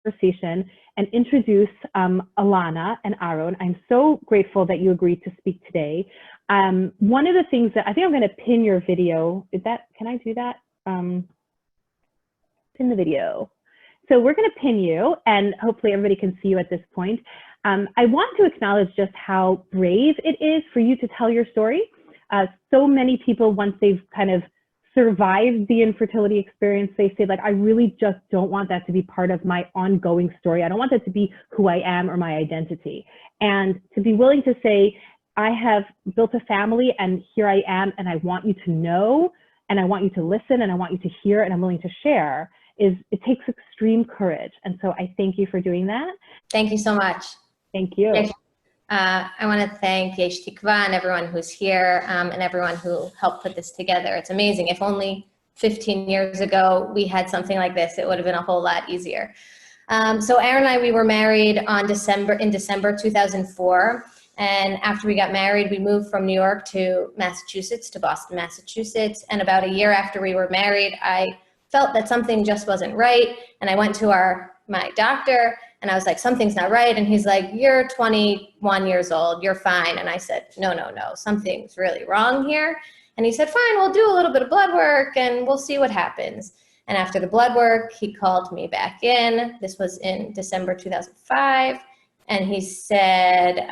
conversation and introduce Alana and Aaron. I'm so grateful that you agreed to speak today. One of the things that I think I'm going to pin your video. Can I do that? Pin the video. So we're going to pin you, and hopefully everybody can see you at this point. I want to acknowledge just how brave it is for you to tell your story. So many people, once they've kind of survived the infertility experience, they say, like, I really just don't want that to be part of my ongoing story. I don't want that to be who I am or my identity. And to be willing to say, I have built a family and here I am, and I want you to know, and I want you to listen, and I want you to hear, and I'm willing to share, it takes extreme courage. And so I thank you for doing that. Thank you so much. Thank you. I want to thank Yesh Tikva and everyone who's here and everyone who helped put this together. It's amazing. If only 15 years ago we had something like this, it would have been a whole lot easier. So Aaron and I, we were married in December 2004. And after we got married, we moved from New York to Massachusetts, to Boston, Massachusetts. And about a year after we were married, I felt that something just wasn't right. And I went to my doctor, and I was like, something's not right. And he's like, you're 21 years old, you're fine. And I said, no, something's really wrong here. And he said, fine, we'll do a little bit of blood work and we'll see what happens. And after the blood work, he called me back in. This was in December 2005. And he said,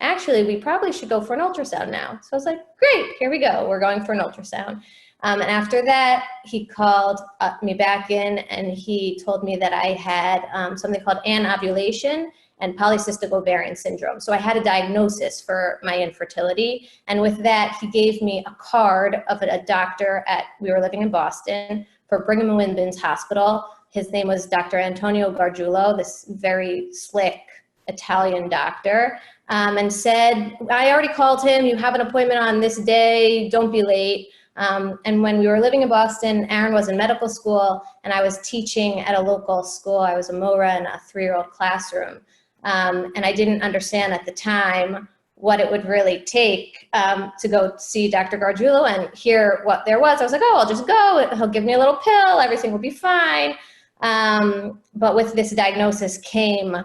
actually, we probably should go for an ultrasound now. So I was like, great, here we go. We're going for an ultrasound. And after that, he called me back in, and he told me that I had something called anovulation and polycystic ovarian syndrome. So I had a diagnosis for my infertility. And with that, he gave me a card of a doctor we were living in Boston, for Brigham and Women's Hospital. His name was Dr. Antonio Gargiulo, this very slick Italian doctor, and said, I already called him, you have an appointment on this day, don't be late. And when we were living in Boston, Aaron was in medical school and I was teaching at a local school. I was a Mora in a 3-year-old classroom. And I didn't understand at the time what it would really take to go see Dr. Gargiulo and hear what there was. I was like, oh, I'll just go. He'll give me a little pill. Everything will be fine. But with this diagnosis came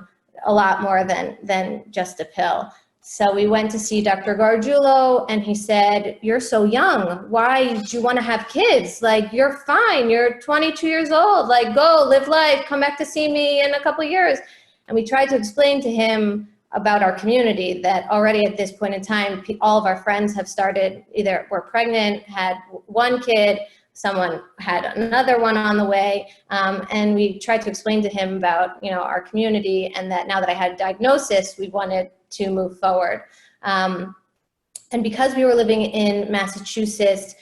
a lot more than just a pill. So we went to see Dr. Gargiulo, and he said, you're so young. Why do you want to have kids? Like, you're fine. You're 22 years old. Like, go live life. Come back to see me in a couple of years. And we tried to explain to him about our community, that already at this point in time, all of our friends have started, either were pregnant, had one kid, someone had another one on the way. And we tried to explain to him about, our community, and that now that I had a diagnosis, we wanted to move forward. And because we were living in Massachusetts,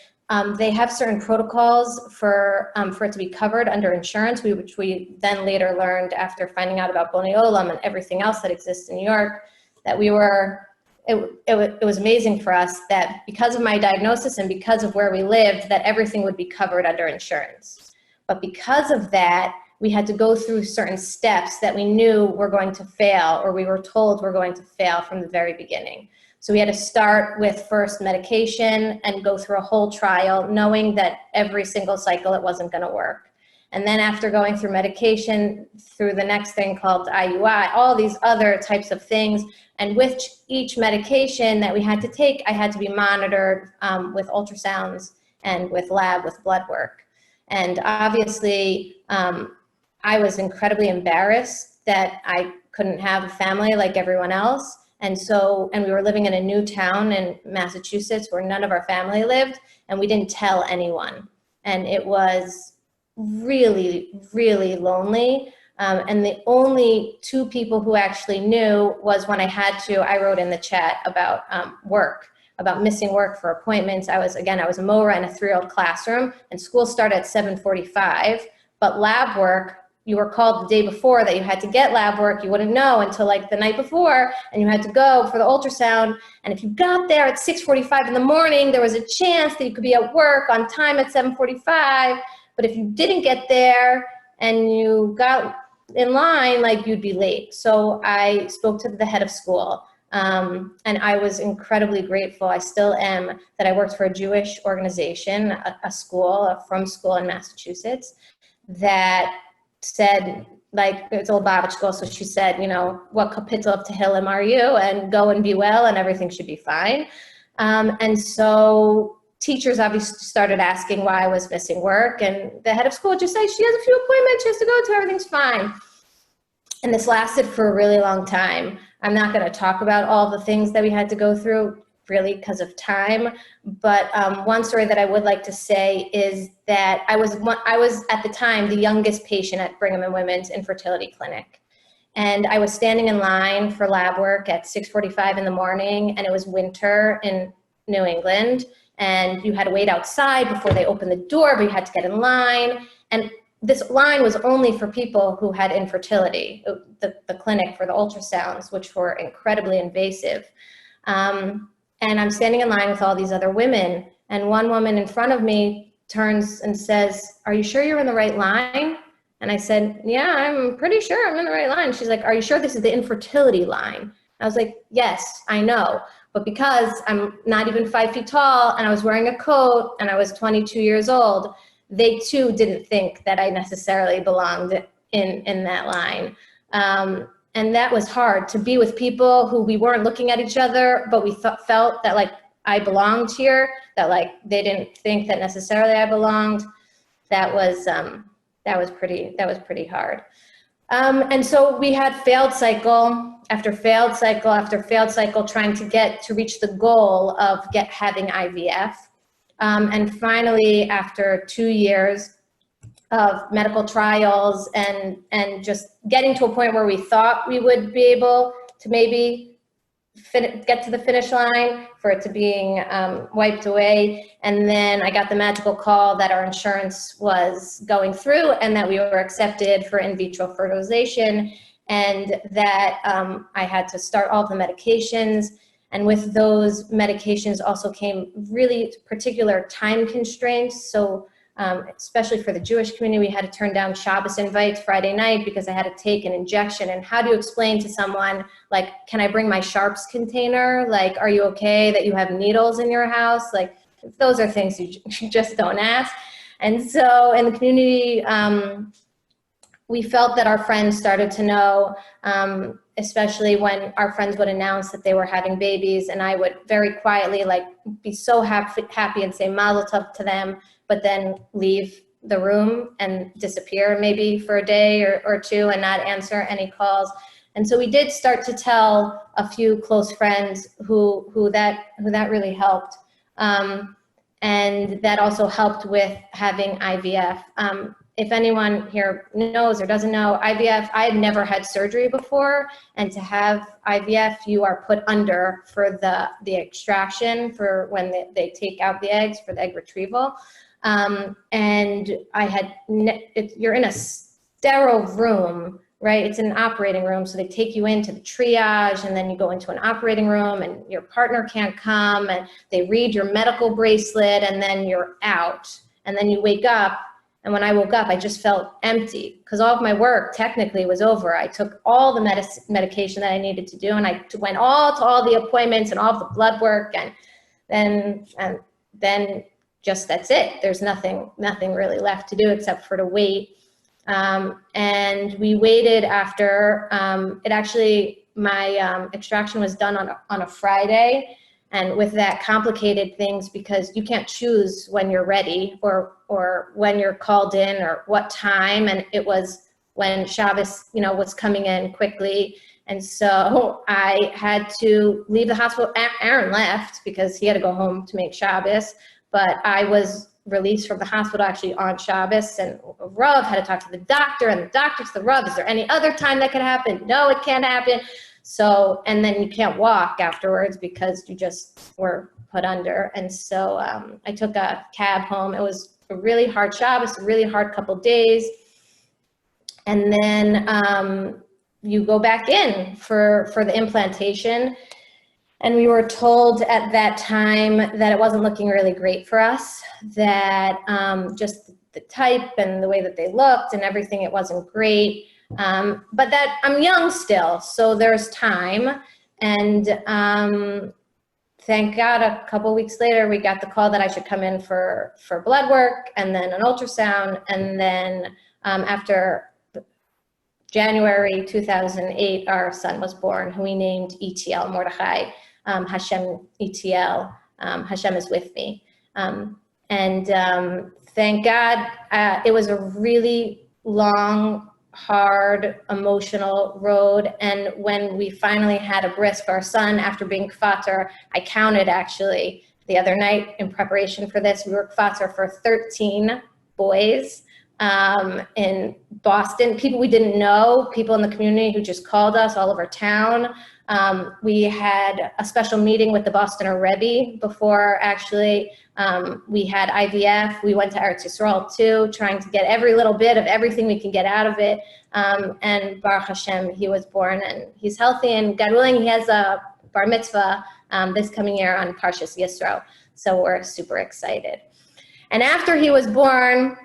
they have certain protocols for it to be covered under insurance, which we then later learned after finding out about Bonei Olam and everything else that exists in New York, that it was amazing for us that because of my diagnosis and because of where we lived, that everything would be covered under insurance. But because of that, we had to go through certain steps that we knew were going to fail, or we were told were going to fail from the very beginning. So we had to start with first medication and go through a whole trial, knowing that every single cycle it wasn't going to work. And then after going through medication, through the next thing called IUI, all these other types of things. And with each medication that we had to take, I had to be monitored with ultrasounds and with blood work. And obviously, I was incredibly embarrassed that I couldn't have a family like everyone else. And we were living in a new town in Massachusetts where none of our family lived, and we didn't tell anyone. And it was really, really lonely. And the only 2 people who actually knew was when I wrote in the chat about work, about missing work for appointments. I was a Mora in a 3-year-old classroom, and school started at 7:45, but lab work, you were called the day before that you had to get lab work. You wouldn't know until like the night before, and you had to go for the ultrasound. And if you got there at 6:45 in the morning, there was a chance that you could be at work on time at 7:45. But if you didn't get there and you got in line, like, you'd be late. So I spoke to the head of school, and I was incredibly grateful, I still am, that I worked for a Jewish organization, a from school in Massachusetts, that said, like, it's old Babichko, so she said, you know, what kapitel of Tehillim are you? And go and be well, and everything should be fine. And so teachers obviously started asking why I was missing work, and the head of school would just say, she has a few appointments, she has to go to, everything's fine. And this lasted for a really long time. I'm not going to talk about all the things that we had to go through, really, because of time. But one story that I would like to say is that I was at the time the youngest patient at Brigham and Women's Infertility Clinic. And I was standing in line for lab work at 6:45 in the morning, and it was winter in New England. And you had to wait outside before they opened the door, but you had to get in line. And this line was only for people who had infertility, the clinic for the ultrasounds, which were incredibly invasive. And I'm standing in line with all these other women, and one woman in front of me turns and says, "Are you sure you're in the right line?" And I said, "Yeah, I'm pretty sure I'm in the right line." She's like, "Are you sure this is the infertility line?" I was like, "Yes, I know. But because I'm not even 5 feet tall, and I was wearing a coat, and I was 22 years old, they too didn't think that I necessarily belonged in that line." And that was hard, to be with people who we weren't looking at each other, but we felt that, like, I belonged here, that, like, they didn't think that necessarily I belonged. That was pretty hard. And so we had failed cycle after failed cycle after failed cycle, trying to reach the goal of having IVF. And finally, after 2 years of medical trials and just getting to a point where we thought we would be able to maybe get to the finish line, for it to being wiped away. And then I got the magical call that our insurance was going through and that we were accepted for in vitro fertilization, and that I had to start all the medications. And with those medications also came really particular time constraints. So especially for the Jewish community, we had to turn down Shabbos invites Friday night because I had to take an injection. And how do you explain to someone, like, can I bring my Sharps container? Like, are you okay that you have needles in your house? Like, those are things you just don't ask. And so in the community, we felt that our friends started to know, especially when our friends would announce that they were having babies, and I would very quietly, like, be so happy and say mazel tov to them, but then leave the room and disappear maybe for a day or two and not answer any calls. And so we did start to tell a few close friends who that really helped. And that also helped with having IVF. If anyone here knows or doesn't know, IVF, I had never had surgery before, and to have IVF, you are put under for the extraction, for when they take out the eggs for the egg retrieval. And I had, you're in a sterile room, right? It's an operating room. So they take you into the triage, and then you go into an operating room, and your partner can't come, and they read your medical bracelet, and then you're out. And then you wake up. And when I woke up, I just felt empty because all of my work technically was over. I took all the medication that I needed to do, and I went to all the appointments and all of the blood work, and then just that's it. There's nothing really left to do except for to wait. And we waited after it actually, my extraction was done on a Friday. And with that complicated things, because you can't choose when you're ready or when you're called in or what time. And it was when Shabbos, was coming in quickly. And so I had to leave the hospital. Aaron left because he had to go home to make Shabbos, but I was released from the hospital actually on Shabbos, and Rav had to talk to the doctor, and the doctor to the Rav, is there any other time that could happen? No, it can't happen. So, and then you can't walk afterwards because you just were put under. And so I took a cab home. It was a really hard Shabbos, a really hard couple days. And then you go back in for the implantation. And we were told at that time that it wasn't looking really great for us, that just the type and the way that they looked and everything, it wasn't great. But that I'm young still, so there's time. And thank God a couple weeks later, we got the call that I should come in for blood work and then an ultrasound. And then after January 2008, our son was born, who we named ETL, Mordechai, Hashem ETL, Hashem is with me. Thank God, it was a really long, hard, emotional road. And when we finally had a bris for our son after being kfater, I counted actually the other night in preparation for this, we were kfater for 13 boys in Boston, people we didn't know, people in the community who just called us all over town. We had a special meeting with the Bostoner Rebbe before actually we had IVF. We went to Eretz Yisrael too, trying to get every little bit of everything we can get out of it. And Baruch Hashem, he was born and he's healthy, and God willing, he has a bar mitzvah this coming year on Parshas Yisro. So we're super excited. And after he was born,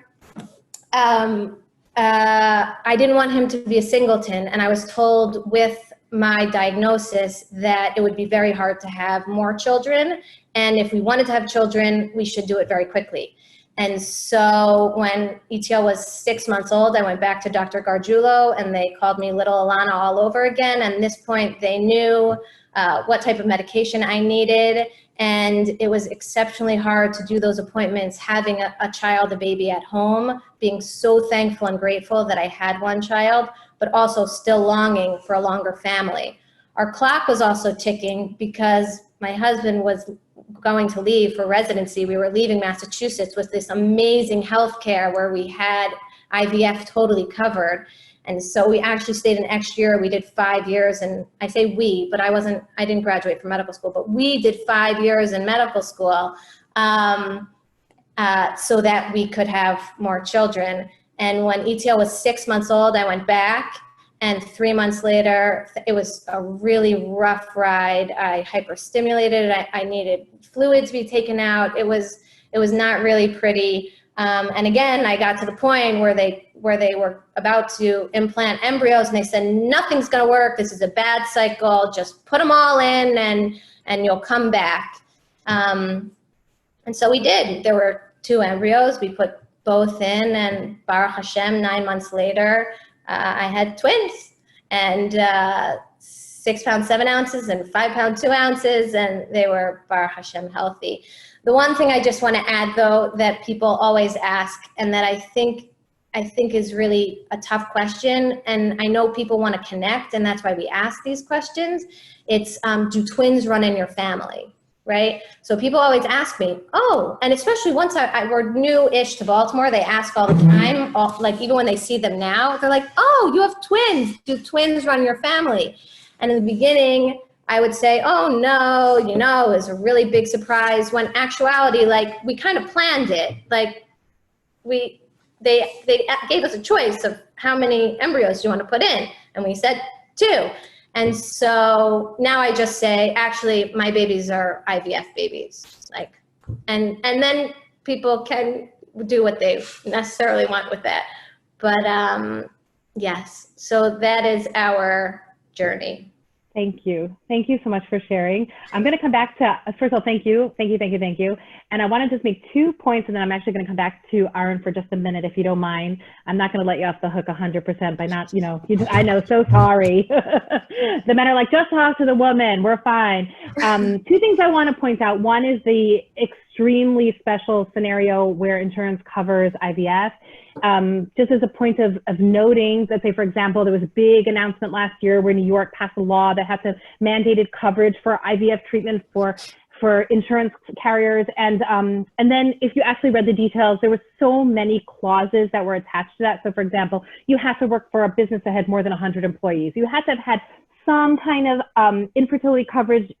I didn't want him to be a singleton, and I was told with my diagnosis that it would be very hard to have more children, and if we wanted to have children, we should do it very quickly. And so when ETL was 6 months old, I went back to Dr. Gargiulo, and they called me little Alana all over again. And at this point, they knew what type of medication I needed, and it was exceptionally hard to do those appointments, having a child, a baby at home, being so thankful and grateful that I had one child, but also still longing for a longer family. Our clock was also ticking because my husband was going to leave for residency. We were leaving Massachusetts with this amazing healthcare where we had IVF totally covered. And so we actually stayed an extra year. We did 5 years, and I say we, but I didn't graduate from medical school, but we did 5 years in medical school so that we could have more children. And when ETL was 6 months old, I went back, and 3 months later, it was a really rough ride. I hyperstimulated, I needed fluids to be taken out. It was not really pretty. And again, I got to the point where they were about to implant embryos, and they said, nothing's gonna work, this is a bad cycle, just put them all in and you'll come back. And so we did. There were 2 embryos, we put both in, and Baruch Hashem, 9 months later, I had twins, and 6 pounds 7 ounces and 5 pounds 2 ounces, and they were Baruch Hashem healthy. The one thing I just want to add, though, that people always ask, and that I think is really a tough question, and I know people want to connect, and that's why we ask these questions. It's, do twins run in your family, right? So people always ask me, oh, and especially once we're new-ish to Baltimore, they ask all the time, like even when they see them now, they're like, oh, you have twins. Do twins run in your family? And in the beginning, I would say, oh no, it was a really big surprise, when actuality, like, we kind of planned it. Like, they gave us a choice of how many embryos do you want to put in, and we said 2. And so now I just say, actually, my babies are IVF babies. Like, and then people can do what they necessarily want with that. But yes, so that is our journey. Thank you. Thank you so much for sharing. I'm going to come back to, first of all, thank you. And I want to just make 2 points, and then I'm actually going to come back to Aaron for just a minute, if you don't mind. I'm not going to let you off the hook 100% by not, I know, so sorry. The men are like, just talk to the woman, we're fine. 2 things I want to point out. One is the extremely special scenario where insurance covers IVF. Just as a point of noting that, say, for example, there was a big announcement last year where New York passed a law that had to mandated coverage for IVF treatment for insurance carriers. And then if you actually read the details, there were so many clauses that were attached to that. So for example, you have to work for a business that had more than 100 employees. You had to have had some kind of infertility coverage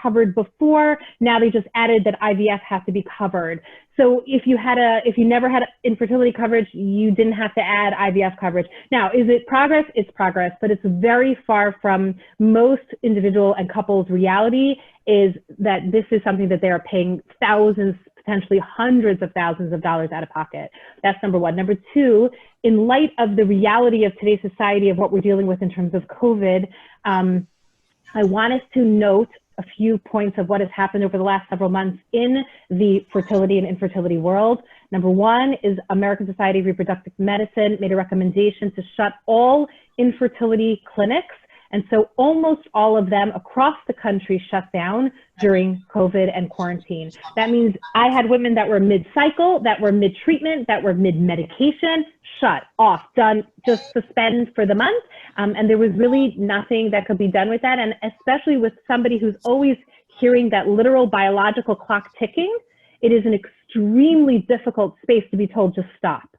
covered before. Now they just added that IVF has to be covered. So if you never had infertility coverage, you didn't have to add IVF coverage. Now, is it progress? It's progress, but it's very far from most individual and couples' reality, is that this is something that they are paying thousands, potentially hundreds of thousands of dollars out of pocket. That's number one. Number 2, in light of the reality of today's society, of what we're dealing with in terms of COVID, I want us to note a few points of what has happened over the last several months in the fertility and infertility world. Number one is American Society of Reproductive Medicine made a recommendation to shut all infertility clinics. And so almost all of them across the country shut down during COVID and quarantine. That means I had women that were mid-cycle, that were mid-treatment, that were mid-medication, shut off, done, just suspend for the month. And there was really nothing that could be done with that. And especially with somebody who's always hearing that literal biological clock ticking, it is an extremely difficult space to be told to stop.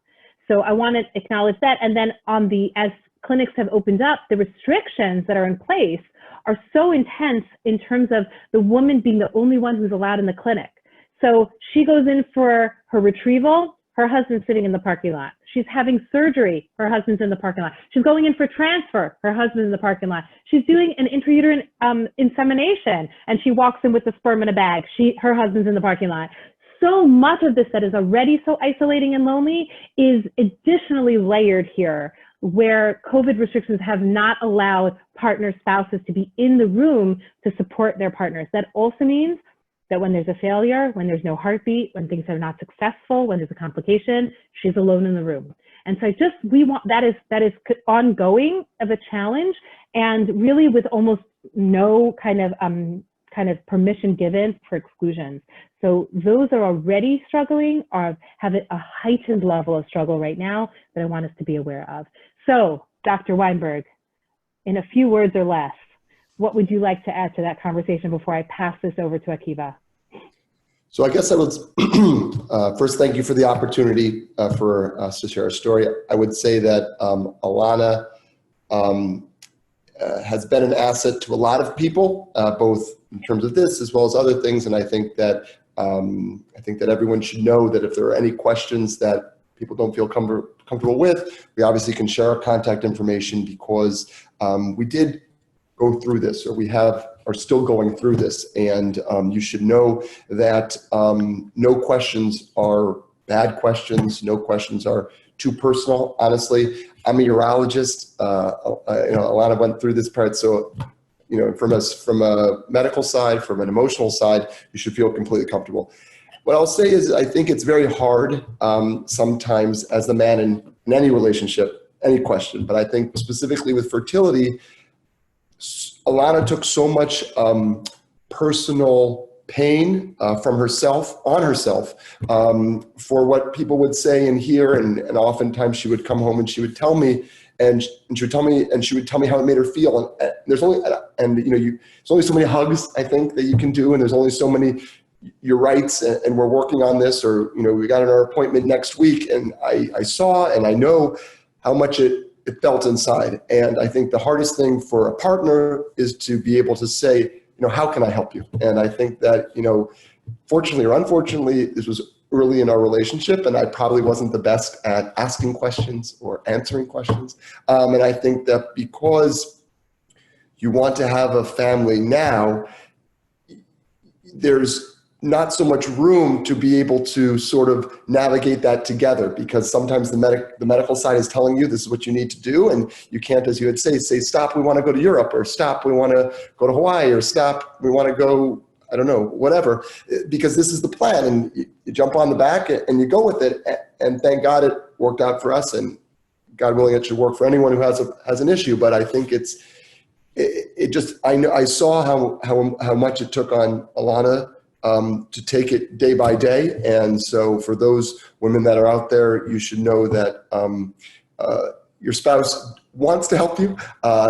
So I want to acknowledge that. And then on the, as clinics have opened up, the restrictions that are in place are so intense in terms of the woman being the only one who's allowed in the clinic. So she goes in for her retrieval, her husband's sitting in the parking lot. She's having surgery, her husband's in the parking lot. She's going in for transfer, her husband's in the parking lot. She's doing an intrauterine insemination, and she walks in with the sperm in a bag. Her husband's in the parking lot. So much of this that is already so isolating and lonely is additionally layered here, where COVID restrictions have not allowed partner spouses to be in the room to support their partners. That also means that when there's a failure, when there's no heartbeat, when things are not successful, when there's a complication, she's alone in the room. And so we want, that is ongoing of a challenge, and really with almost no kind of permission given for exclusions. So those are already struggling or have a heightened level of struggle right now that I want us to be aware of. So Dr. Weinberg, in a few words or less, what would you like to add to that conversation before I pass this over to Akiva? So I guess I would first thank you for the opportunity for us to share our story. I would say that Alana has been an asset to a lot of people, both in terms of this as well as other things. And I think that everyone should know that if there are any questions that people don't feel comfortable with, we obviously can share our contact information, because we did go through this, or are still going through this. And you should know that no questions are bad questions. No questions are too personal. Honestly, I'm a urologist. Alana went through this part. So, from a medical side, from an emotional side, you should feel completely comfortable. What I'll say is, I think it's very hard sometimes as the man in any relationship, any question, but I think specifically with fertility, Alana took so much personal pain from herself, on herself, for what people would say and hear, and oftentimes she would come home and she would tell me, and she would tell me how it made her feel. And there's only so many hugs, I think, that you can do, and there's only so many "you're right, and we're working on this," or we got our appointment next week, and I saw and I know how much it felt inside. And I think the hardest thing for a partner is to be able to say, how can I help you? And I think that, fortunately or unfortunately, this was early in our relationship, and I probably wasn't the best at asking questions or answering questions. And I think that because you want to have a family now, there's not so much room to be able to sort of navigate that together, because sometimes the medical side is telling you this is what you need to do, and you can't, as you would say, stop, we want to go to Europe, or stop, we want to go to Hawaii, or stop, we want to go, I don't know, whatever, because this is the plan, and you jump on the back and you go with it. And thank God it worked out for us, and God willing it should work for anyone who has an issue. But I think I saw how much it took on Alana to take it day by day. And so for those women that are out there, you should know that your spouse wants to help you.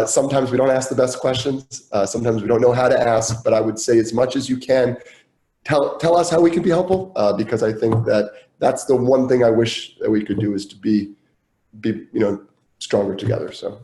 Sometimes we don't ask the best questions. Sometimes we don't know how to ask, but I would say as much as you can, tell us how we can be helpful, because I think that's the one thing I wish that we could do, is to be stronger together. So.